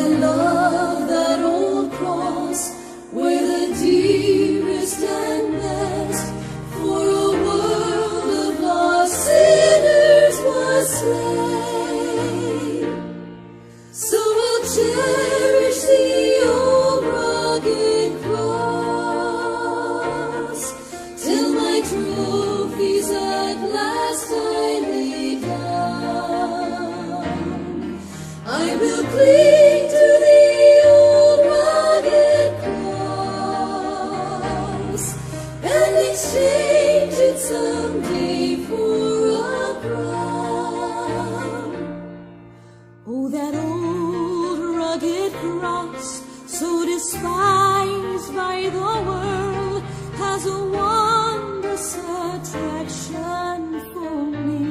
love that old cross where the dearest and best for a world of lost sinners was slain. So I'll cherish the old rugged cross till my trophies at last I lay down. I will cling to the old rugged cross and exchange it someday for a crown. Oh, that old rugged cross, so despised by the world, has a wondrous attraction for me.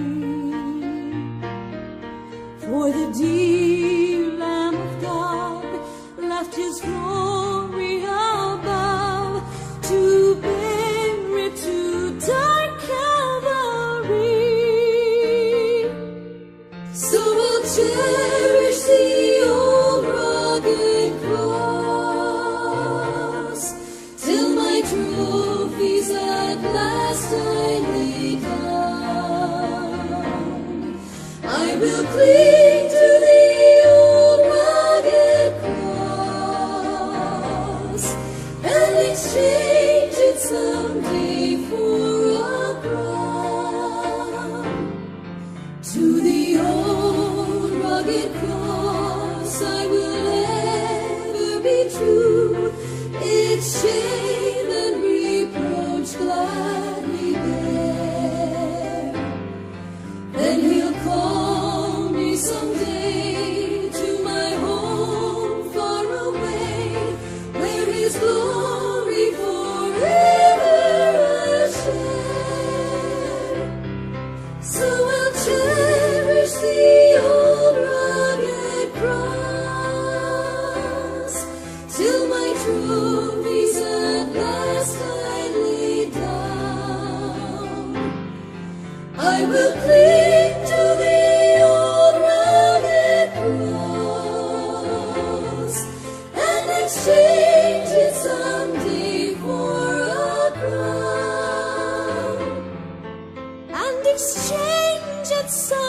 For the dear Lamb of God left His glory above to bear it to dark Calvary. So I'll cherish the old rugged cross till my trophies at last I lay down. I will cling to the old rugged cross and exchange it someday for a crown. To the old rugged cross I will ever be true, its shame and reproach gladly bear. Then He'll call me someday to my home far away, where His glory forever I'll share. So I'll cherish the old rugged cross till my trophies at last I lay down. I will cling to the old rugged cross and exchange it someday for a crown. And exchange it someday